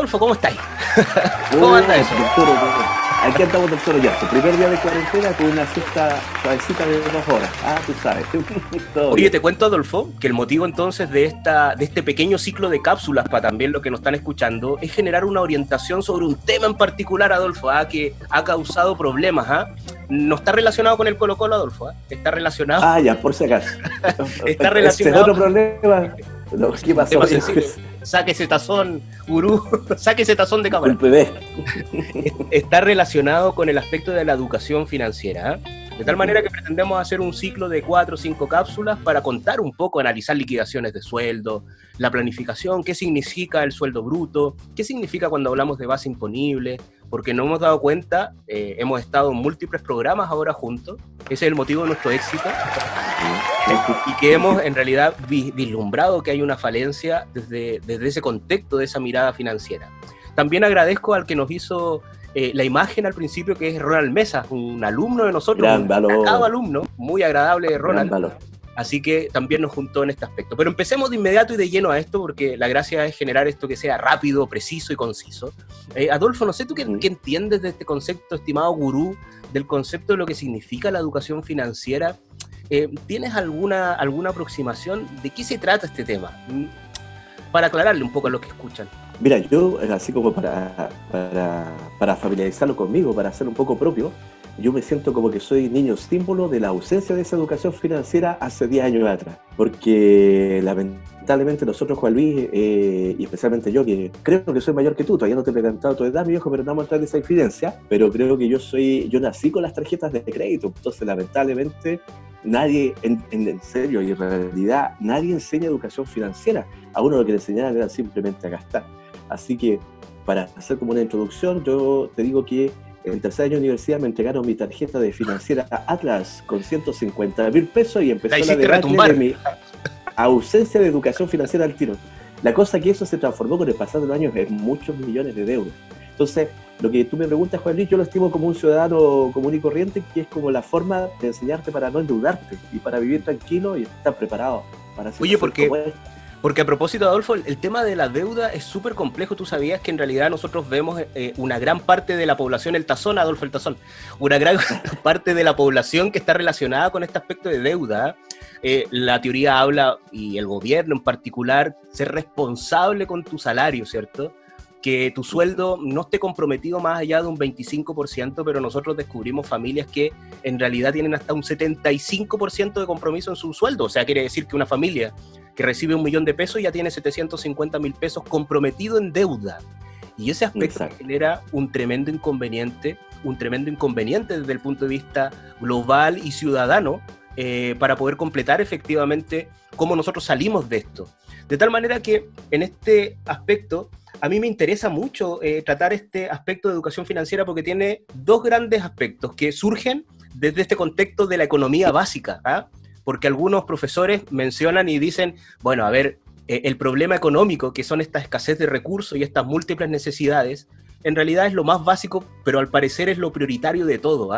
Adolfo, ¿cómo estáis? ¿Cómo anda eso? Doctor, aquí andamos, doctor Yazo. Primer día de cuarentena con una siesta suavecita de 2 horas. Ah, tú sabes. Oye, te cuento, Adolfo, que el motivo entonces de este pequeño ciclo de cápsulas, para también los que nos están escuchando, es generar una orientación sobre un tema en particular, Adolfo, que ha causado problemas. No está relacionado con el Colo-Colo, Adolfo. Está relacionado... Ah, ya, por si acaso. Está relacionado... ¿Es otro problema? No, ¿qué pasó? Saque ese tazón, gurú, saque ese tazón de cámara. Disculpe. Está relacionado con el aspecto de la educación financiera. De tal manera que pretendemos hacer un ciclo de 4 o 5 cápsulas para contar un poco, analizar liquidaciones de sueldo, la planificación, qué significa el sueldo bruto, qué significa cuando hablamos de base imponible, porque nos hemos dado cuenta, hemos estado en múltiples programas ahora juntos, ese es el motivo de nuestro éxito, y que hemos en realidad vislumbrado que hay una falencia desde ese contexto de esa mirada financiera. También agradezco al que nos hizo la imagen al principio, que es Ronald Mesa, un alumno de nosotros, gran valor. Un alumno, muy agradable, Ronald. Gran valor. Así que también nos juntó en este aspecto. Pero empecemos de inmediato y de lleno a esto, porque la gracia es generar esto que sea rápido, preciso y conciso. Adolfo, no sé tú qué entiendes de este concepto, estimado gurú, del concepto de lo que significa la educación financiera. ¿Tienes alguna aproximación de qué se trata este tema? Para aclararle un poco a los que escuchan. Mira, yo, así como para familiarizarlo conmigo, para hacerlo un poco propio, yo me siento como que soy niño símbolo de la ausencia de esa educación financiera hace 10 años atrás. Porque lamentablemente nosotros, Juan Luis, y especialmente yo, que creo que soy mayor que tú, todavía no te he preguntado tu edad, mi viejo, pero no vamos a entrar en esa infidencia, pero creo que yo nací con las tarjetas de crédito, entonces lamentablemente nadie, en serio y en realidad, nadie enseña educación financiera. A uno lo que le enseñaban era simplemente a gastar. Así que, para hacer como una introducción, yo te digo que en tercer año de universidad me entregaron mi tarjeta de financiera Atlas con 150.000 pesos y empezó la debacle de mi ausencia de educación financiera al tiro. La cosa que eso se transformó con el pasar de los años en muchos millones de deudas. Entonces, lo que tú me preguntas, Juan Luis, yo lo estimo como un ciudadano común y corriente, que es como la forma de enseñarte para no endeudarte y para vivir tranquilo y estar preparado para situaciones como esta. Porque a propósito, Adolfo, el tema de la deuda es súper complejo. Tú sabías que en realidad nosotros vemos una gran parte de la población, el tazón, Adolfo, el tazón, una gran parte de la población que está relacionada con este aspecto de deuda. La teoría habla, y el gobierno en particular, ser responsable con tu salario, ¿cierto? Que tu sueldo no esté comprometido más allá de un 25%, pero nosotros descubrimos familias que en realidad tienen hasta un 75% de compromiso en su sueldo. O sea, quiere decir que una familia que recibe 1 millón de pesos ya tiene 750.000 pesos comprometido en deuda. Y ese aspecto genera un tremendo inconveniente desde el punto de vista global y ciudadano, para poder completar efectivamente cómo nosotros salimos de esto. De tal manera que en este aspecto a mí me interesa mucho tratar este aspecto de educación financiera, porque tiene 2 grandes aspectos que surgen desde este contexto de la economía básica, porque algunos profesores mencionan y dicen, bueno, a ver, el problema económico, que son esta escasez de recursos y estas múltiples necesidades, en realidad es lo más básico, pero al parecer es lo prioritario de todo,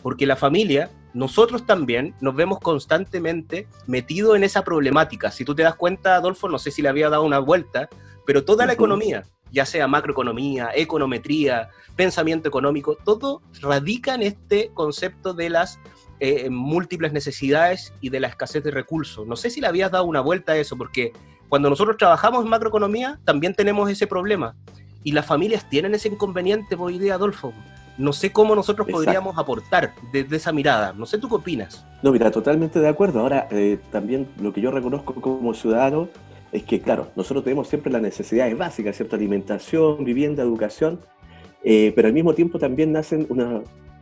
porque la familia, nosotros también nos vemos constantemente metidos en esa problemática. Si tú te das cuenta, Adolfo, no sé si le había dado una vuelta, pero toda la economía, ya sea macroeconomía, econometría, pensamiento económico, todo radica en este concepto de las múltiples necesidades y de la escasez de recursos. No sé si le habías dado una vuelta a eso, porque cuando nosotros trabajamos en macroeconomía también tenemos ese problema, y las familias tienen ese inconveniente hoy día, Adolfo. No sé cómo nosotros podríamos aportar desde esa mirada. No sé, ¿tú qué opinas? No, mira, totalmente de acuerdo. Ahora, también lo que yo reconozco como ciudadano es que, claro, nosotros tenemos siempre las necesidades básicas, ¿cierto? Alimentación, vivienda, educación, pero al mismo tiempo también nacen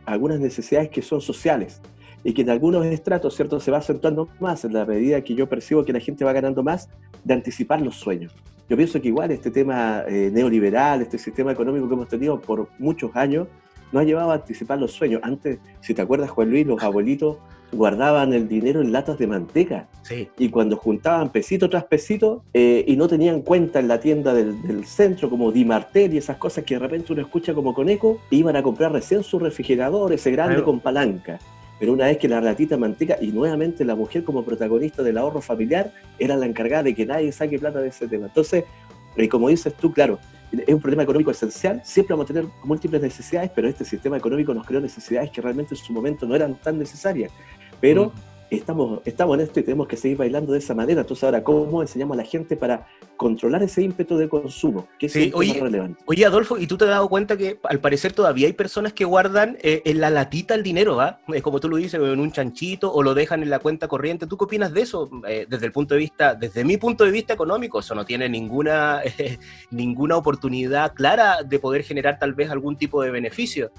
algunas necesidades que son sociales y que en algunos estratos, ¿cierto?, se va acentuando más en la medida que yo percibo que la gente va ganando más de anticipar los sueños. Yo pienso que igual este tema neoliberal, este sistema económico que hemos tenido por muchos años, nos ha llevado a anticipar los sueños. Antes, si te acuerdas, Juan Luis, los abuelitos guardaban el dinero en latas de manteca. Sí. Y cuando juntaban pesito tras pesito y no tenían cuenta en la tienda del centro, como Di Martel y esas cosas que de repente uno escucha como con eco, iban a comprar recién su refrigerador, ese grande con palanca. Pero una vez que la latita de manteca, y nuevamente la mujer como protagonista del ahorro familiar, era la encargada de que nadie saque plata de ese tema. Entonces, como dices tú, claro, es un problema económico esencial, siempre vamos a tener múltiples necesidades, pero este sistema económico nos creó necesidades que realmente en su momento no eran tan necesarias, pero estamos en esto y tenemos que seguir bailando de esa manera. Entonces ahora, ¿cómo enseñamos a la gente para controlar ese ímpetu de consumo? Que es el tema relevante. Oye, Adolfo, ¿y tú te has dado cuenta que al parecer todavía hay personas que guardan en la latita el dinero, ¿va? Como tú lo dices, en un chanchito, o lo dejan en la cuenta corriente? ¿Tú qué opinas de eso? Desde mi punto de vista económico, eso no tiene ninguna oportunidad clara de poder generar tal vez algún tipo de beneficio.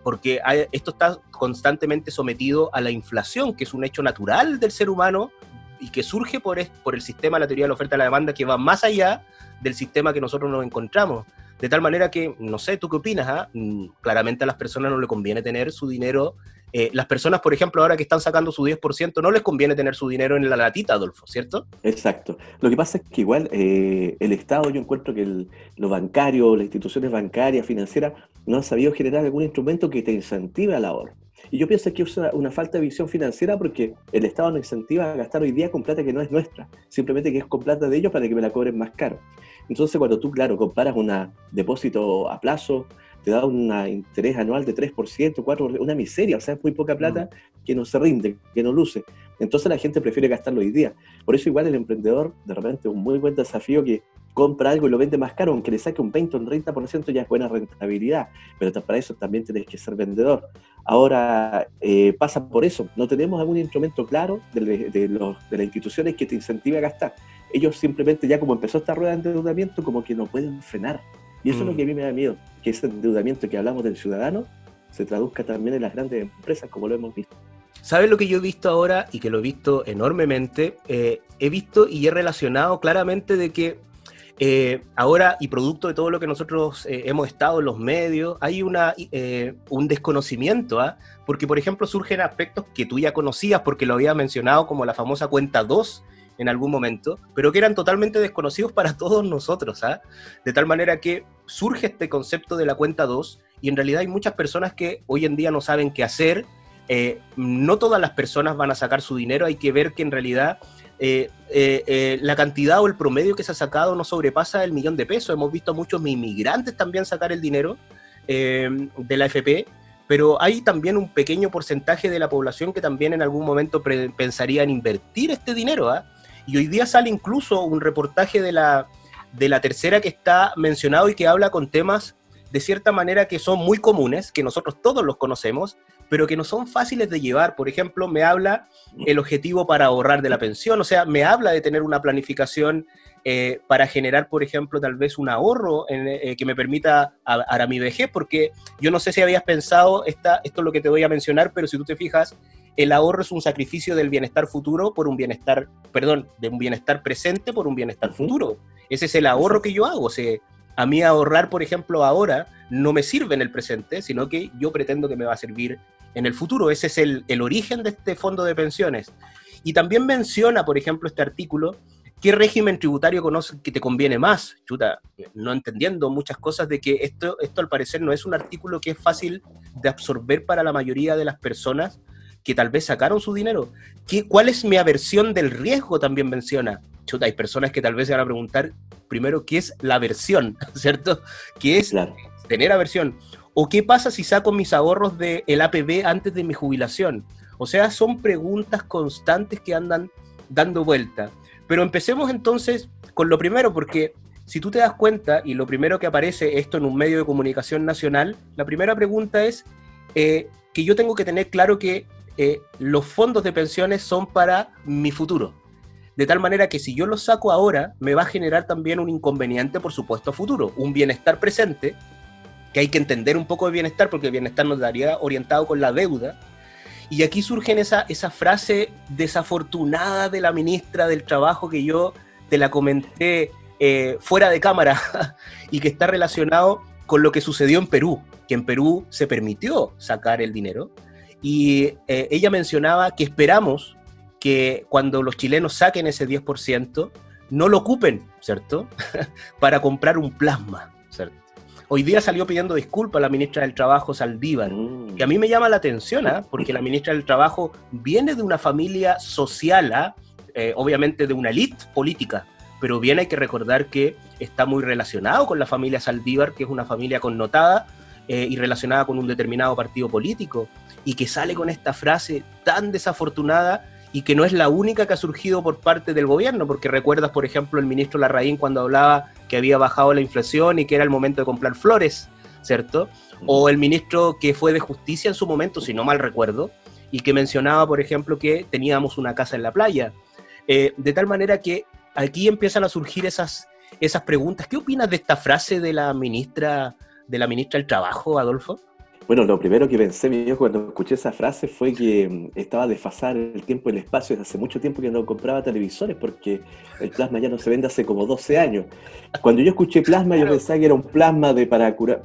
Porque esto está constantemente sometido a la inflación, que es un hecho natural del ser humano y que surge por el sistema de la teoría de la oferta y la demanda, que va más allá del sistema que nosotros nos encontramos. De tal manera que, no sé, ¿tú qué opinas? Claramente a las personas no les conviene tener su dinero. Las personas, por ejemplo, ahora que están sacando su 10%, no les conviene tener su dinero en la latita, Adolfo, ¿cierto? Exacto. Lo que pasa es que igual el Estado, yo encuentro que los bancarios, las instituciones bancarias, financieras, no han sabido generar algún instrumento que te incentive al ahorro. Y yo pienso que es una falta de visión financiera, porque el Estado nos incentiva a gastar hoy día con plata que no es nuestra, simplemente que es con plata de ellos para que me la cobren más caro. Entonces, cuando tú, claro, comparas un depósito a plazo, te da un interés anual de 3%, 4%, una miseria, o sea, es muy poca plata que no se rinde, que no luce. Entonces la gente prefiere gastarlo hoy día. Por eso igual el emprendedor, de repente, un muy buen desafío que compra algo y lo vende más caro, aunque le saque un 20 o un 30% ya es buena rentabilidad, pero para eso también tienes que ser vendedor. Ahora, pasa por eso, no tenemos algún instrumento claro de las instituciones que te incentive a gastar. Ellos simplemente, ya como empezó esta rueda de endeudamiento, como que no pueden frenar. Y eso es lo que a mí me da miedo, que ese endeudamiento que hablamos del ciudadano se traduzca también en las grandes empresas, como lo hemos visto. ¿Sabes lo que yo he visto ahora, y que lo he visto enormemente? He visto y he relacionado claramente de que ahora, y producto de todo lo que nosotros hemos estado en los medios, hay un desconocimiento, porque, por ejemplo, surgen aspectos que tú ya conocías porque lo habías mencionado, como la famosa cuenta 2 en algún momento, pero que eran totalmente desconocidos para todos nosotros, de tal manera que surge este concepto de la cuenta 2, y en realidad hay muchas personas que hoy en día no saben qué hacer. No todas las personas van a sacar su dinero, hay que ver que en realidad la cantidad o el promedio que se ha sacado no sobrepasa el $1.000.000. Hemos visto a muchos inmigrantes también sacar el dinero de la AFP, pero hay también un pequeño porcentaje de la población que también en algún momento pensaría en invertir este dinero, y hoy día sale incluso un reportaje de la Tercera que está mencionado y que habla con temas de cierta manera que son muy comunes, que nosotros todos los conocemos, pero que no son fáciles de llevar. Por ejemplo, me habla el objetivo para ahorrar de la pensión, o sea, me habla de tener una planificación para generar, por ejemplo, tal vez un ahorro que me permita a mi vejez, porque yo no sé si habías pensado, esto es lo que te voy a mencionar, pero si tú te fijas, el ahorro es un sacrificio del bienestar futuro por un bienestar, de un bienestar presente por un bienestar futuro. Ese es el ahorro que yo hago. O sea, a mí ahorrar, por ejemplo, ahora no me sirve en el presente, sino que yo pretendo que me va a servir en el futuro. Ese es el origen de este fondo de pensiones. Y también menciona, por ejemplo, este artículo, qué régimen tributario conoce que te conviene más. Chuta, no entendiendo muchas cosas de que esto al parecer no es un artículo que es fácil de absorber para la mayoría de las personas que tal vez sacaron su dinero. ¿Cuál es mi aversión del riesgo? También menciona. Chuta, hay personas que tal vez se van a preguntar primero qué es la aversión, ¿cierto? ¿Qué es tener aversión? ¿O qué pasa si saco mis ahorros del APB antes de mi jubilación? O sea, son preguntas constantes que andan dando vuelta. Pero empecemos entonces con lo primero, porque si tú te das cuenta, y lo primero que aparece esto en un medio de comunicación nacional, la primera pregunta es que yo tengo que tener claro que los fondos de pensiones son para mi futuro. De tal manera que si yo los saco ahora, me va a generar también un inconveniente, por supuesto, a futuro. Un bienestar presente, que hay que entender un poco de bienestar, porque el bienestar nos daría orientado con la deuda. Y aquí surge esa frase desafortunada de la ministra del Trabajo, que yo te la comenté fuera de cámara, y que está relacionado con lo que sucedió en Perú, que en Perú se permitió sacar el dinero. Y ella mencionaba que esperamos que cuando los chilenos saquen ese 10%, no lo ocupen, ¿cierto? Para comprar un plasma, ¿cierto? Hoy día salió pidiendo disculpas la ministra del Trabajo, Saldívar, y a mí me llama la atención, porque la ministra del Trabajo viene de una familia social, obviamente de una élite política, pero bien hay que recordar que está muy relacionado con la familia Saldívar, que es una familia connotada y relacionada con un determinado partido político, y que sale con esta frase tan desafortunada y que no es la única que ha surgido por parte del gobierno, porque recuerdas, por ejemplo, el ministro Larraín cuando hablaba que había bajado la inflación y que era el momento de comprar flores, ¿cierto? O el ministro que fue de Justicia en su momento, si no mal recuerdo, y que mencionaba, por ejemplo, que teníamos una casa en la playa. De tal manera que aquí empiezan a surgir esas preguntas. ¿Qué opinas de esta frase de la ministra del Trabajo, Adolfo? Bueno, lo primero que pensé yo cuando escuché esa frase fue que estaba desfasado el tiempo y el espacio. Hace mucho tiempo que no compraba televisores porque el plasma ya no se vende hace como 12 años. Cuando yo escuché plasma, yo pensaba que era un plasma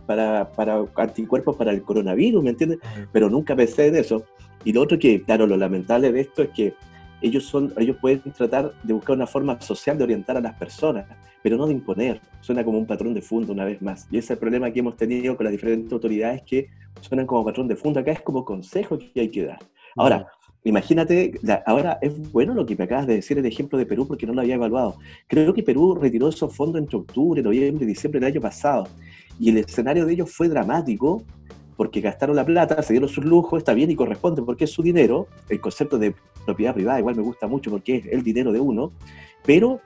para anticuerpos para el coronavirus, ¿me entiendes? Pero nunca pensé en eso. Y lo otro que, claro, lo lamentable de esto es que ellos pueden tratar de buscar una forma social de orientar a las personas, pero no de imponer. Suena como un patrón de fondo una vez más. Y ese es el problema que hemos tenido con las diferentes autoridades, que suenan como patrón de fondo. Acá es como consejo que hay que dar. Ahora, imagínate, ahora es bueno lo que me acabas de decir, el ejemplo de Perú, porque no lo había evaluado. Creo que Perú retiró esos fondos entre octubre, noviembre, diciembre del año pasado. Y el escenario de ellos fue dramático, porque gastaron la plata, se dieron sus lujos, está bien y corresponde porque es su dinero. El concepto de propiedad privada igual me gusta mucho porque es el dinero de uno, pero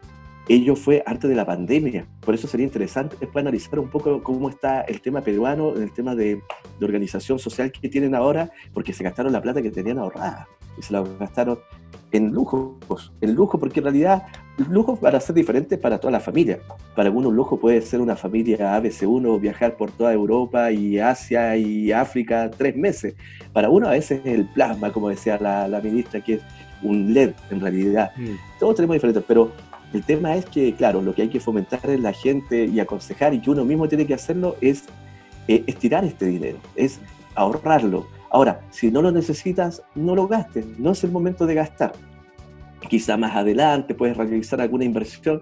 ello fue antes de la pandemia. Por eso sería interesante después analizar un poco cómo está el tema peruano, el tema de organización social que tienen ahora, porque se gastaron la plata que tenían ahorrada y se la gastaron en lujos, porque en realidad los lujos van a ser diferentes para toda la familia. Para algunos un lujo puede ser una familia ABC1, viajar por toda Europa y Asia y África 3 meses. Para uno a veces es el plasma, como decía la ministra, que es un LED en realidad. Todos tenemos diferentes, pero el tema es que, claro, lo que hay que fomentar en la gente y aconsejar, y que uno mismo tiene que hacerlo, es estirar este dinero, es ahorrarlo. Ahora, si no lo necesitas, no lo gastes, no es el momento de gastar. Quizá más adelante puedes realizar alguna inversión,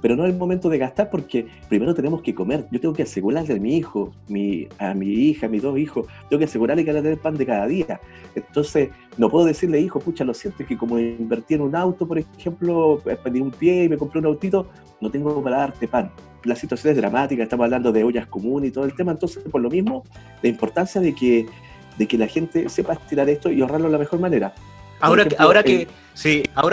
pero no es el momento de gastar porque primero tenemos que comer. Yo tengo que asegurarle a mi hijo, a mi hija, a mis 2 hijos, tengo que asegurarle que van a tener pan de cada día. Entonces, no puedo decirle, hijo, pucha, lo siento, es que como invertí en un auto, por ejemplo, pedí un pie y me compré un autito, no tengo para darte pan. La situación es dramática, estamos hablando de ollas comunes y todo el tema, entonces, por lo mismo, la importancia de que la gente sepa estirar esto y ahorrarlo de la mejor manera. Ahora,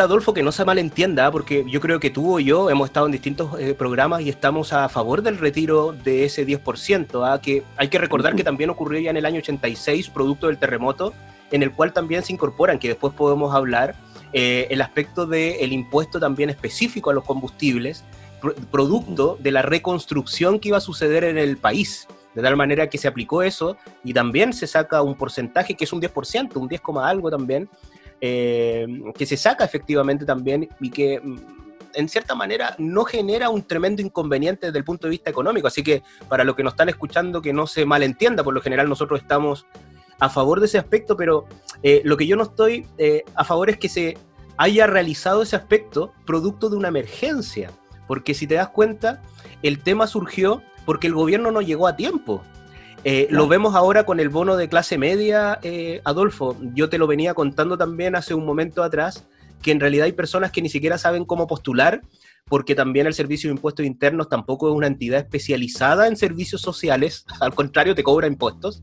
Adolfo, que no se malentienda, porque yo creo que tú o yo hemos estado en distintos programas y estamos a favor del retiro de ese 10%, que hay que recordar que también ocurrió ya en el año 86, producto del terremoto, en el cual también se incorporan, que después podemos hablar, el aspecto del impuesto también específico a los combustibles, producto de la reconstrucción que iba a suceder en el país. De tal manera que se aplicó eso y también se saca un porcentaje que es un 10%, un 10, algo también, que se saca efectivamente también y que en cierta manera no genera un tremendo inconveniente desde el punto de vista económico. Así que para los que nos están escuchando, que no se malentienda, por lo general nosotros estamos a favor de ese aspecto, pero lo que yo no estoy a favor es que se haya realizado ese aspecto producto de una emergencia, porque si te das cuenta, el tema surgió porque el gobierno no llegó a tiempo. Claro. Lo vemos ahora con el bono de clase media, Adolfo. Yo te lo venía contando también hace un momento atrás, que en realidad hay personas que ni siquiera saben cómo postular, porque también el Servicio de Impuestos Internos tampoco es una entidad especializada en servicios sociales, al contrario, te cobra impuestos,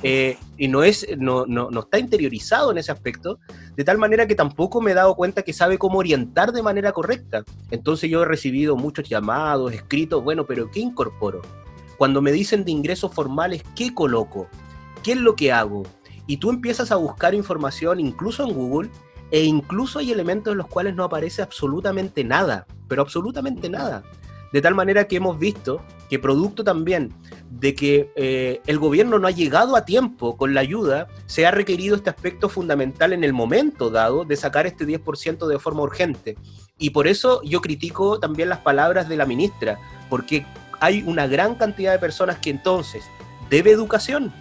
y no está interiorizado en ese aspecto, de tal manera que tampoco me he dado cuenta que sabe cómo orientar de manera correcta. Entonces yo he recibido muchos llamados, escritos, bueno, pero ¿qué incorporo? Cuando me dicen de ingresos formales, ¿qué coloco? ¿Qué es lo que hago? Y tú empiezas a buscar información, incluso en Google, e incluso hay elementos en los cuales no aparece absolutamente nada, pero absolutamente nada. De tal manera que hemos visto que producto también de que el gobierno no ha llegado a tiempo con la ayuda, se ha requerido este aspecto fundamental en el momento dado de sacar este 10% de forma urgente. Y por eso yo critico también las palabras de la ministra, porque hay una gran cantidad de personas que entonces debe educación,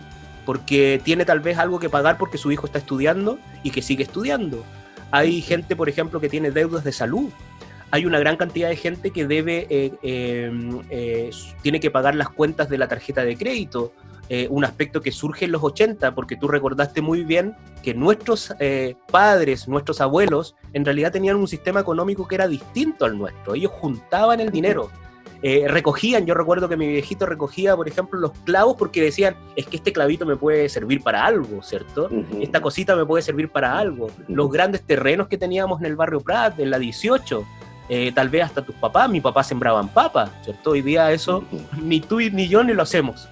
porque tiene tal vez algo que pagar porque su hijo está estudiando y que sigue estudiando. Hay gente, por ejemplo, que tiene deudas de salud. Hay una gran cantidad de gente que tiene que pagar las cuentas de la tarjeta de crédito. un aspecto que surge en los 80, porque tú recordaste muy bien que nuestros padres, nuestros abuelos, en realidad tenían un sistema económico que era distinto al nuestro. Ellos juntaban el dinero, recogían. Yo recuerdo que mi viejito recogía, por ejemplo, los clavos porque decían, es que este clavito me puede servir para algo, ¿cierto? Esta cosita me puede servir para algo. Los grandes terrenos que teníamos en el barrio Prat, en la 18, tal vez hasta tus papás, mi papá sembraban papas, ¿cierto? Hoy día eso ni tú ni yo ni lo hacemos.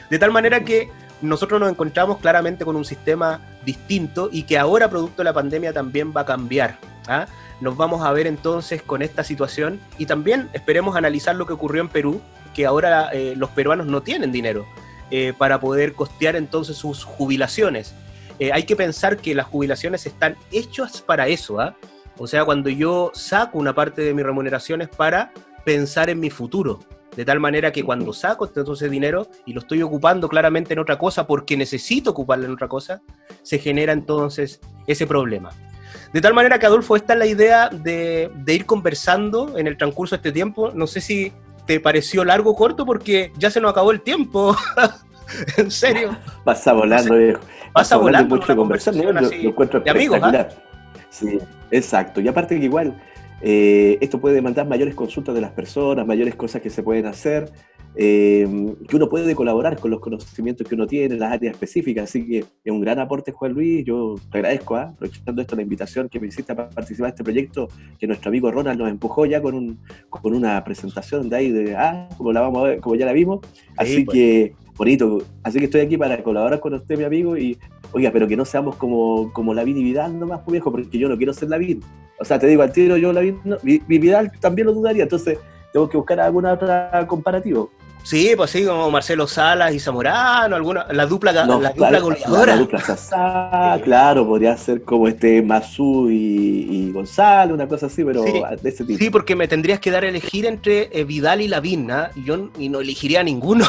De tal manera que nosotros nos encontramos claramente con un sistema distinto y que ahora, producto de la pandemia, también va a cambiar. ¿Ah? Nos vamos a ver entonces con esta situación y también esperemos analizar lo que ocurrió en Perú, que ahora los peruanos no tienen dinero para poder costear entonces sus jubilaciones. Hay que pensar que las jubilaciones están hechas para eso, ¿ah? O sea, cuando yo saco una parte de mis remuneraciones para pensar en mi futuro. De tal manera que cuando saco entonces dinero y lo estoy ocupando claramente en otra cosa porque necesito ocuparlo en otra cosa, se genera entonces ese problema. De tal manera que, Adolfo, esta es la idea de ir conversando en el transcurso de este tiempo. No sé si te pareció largo o corto porque ya se nos acabó el tiempo. En serio. Pasa volando, viejo. Pasa volando mucho de conversación. Lo encuentro de amigos, espectacular. Sí, exacto. Y aparte que igual... esto puede demandar mayores consultas de las personas, mayores cosas que se pueden hacer, que uno puede colaborar con los conocimientos que uno tiene en las áreas específicas, así que es un gran aporte, Juan Luis. Yo te agradezco, aprovechando esto, la invitación que me hiciste para participar de este proyecto, que nuestro amigo Ronald nos empujó ya con una presentación de ahí, como la vamos a ver, como ya la vimos, así sí, pues. Que bonito, así que estoy aquí para colaborar con usted, mi amigo, y oiga, pero que no seamos como Lavín y Vidal nomás, pues, viejo, porque yo no quiero ser Lavín. O sea, te digo al tiro, yo Lavín, no, Vidal también lo dudaría, entonces tengo que buscar alguna otra comparativa. Sí, pues sí, como Marcelo Salas y Zamorano, la dupla goleadora. La dupla Sasá, claro, podría ser como Mazú y Gonzalo, una cosa así, pero sí, de ese tipo. Sí, porque me tendrías que dar a elegir entre Vidal y Lavín, ¿eh? Y no elegiría a ninguno.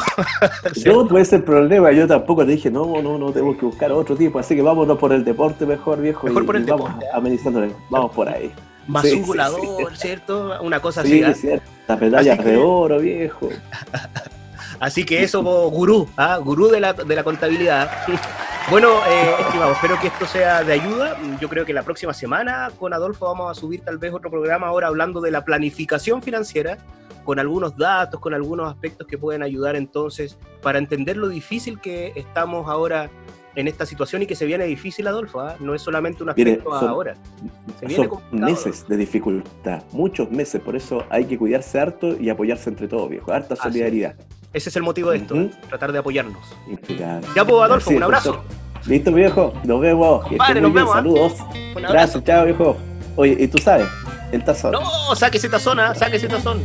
No, pues ese es el problema, yo tampoco te dije, no, tenemos que buscar otro tipo, así que vámonos por el deporte mejor, viejo. Mejor por el vamos deporte. Amenizándole, vamos por ahí. Mazú goleador, ¿cierto? Una cosa así. Sí, cierto. Las medallas de oro, viejo. Así que eso, gurú, gurú de la contabilidad. Bueno, estimado, espero que esto sea de ayuda. Yo creo que la próxima semana con Adolfo vamos a subir tal vez otro programa ahora hablando de la planificación financiera, con algunos datos, con algunos aspectos que pueden ayudar entonces para entender lo difícil que estamos ahora en esta situación y que se viene difícil, Adolfo, no es solamente un aspecto ahora. Se viene complicado. Meses de dificultad, muchos meses, por eso hay que cuidarse harto y apoyarse entre todos, viejo, harta solidaridad. Ese es el motivo de esto, tratar de apoyarnos. Ya pues, Adolfo, un abrazo. Listo, viejo, nos vemos. Vale, nos vemos. Saludos. Gracias, chao, viejo. Oye, y tú sabes, el tazón. No, saque ese tazón, saque ese tazón.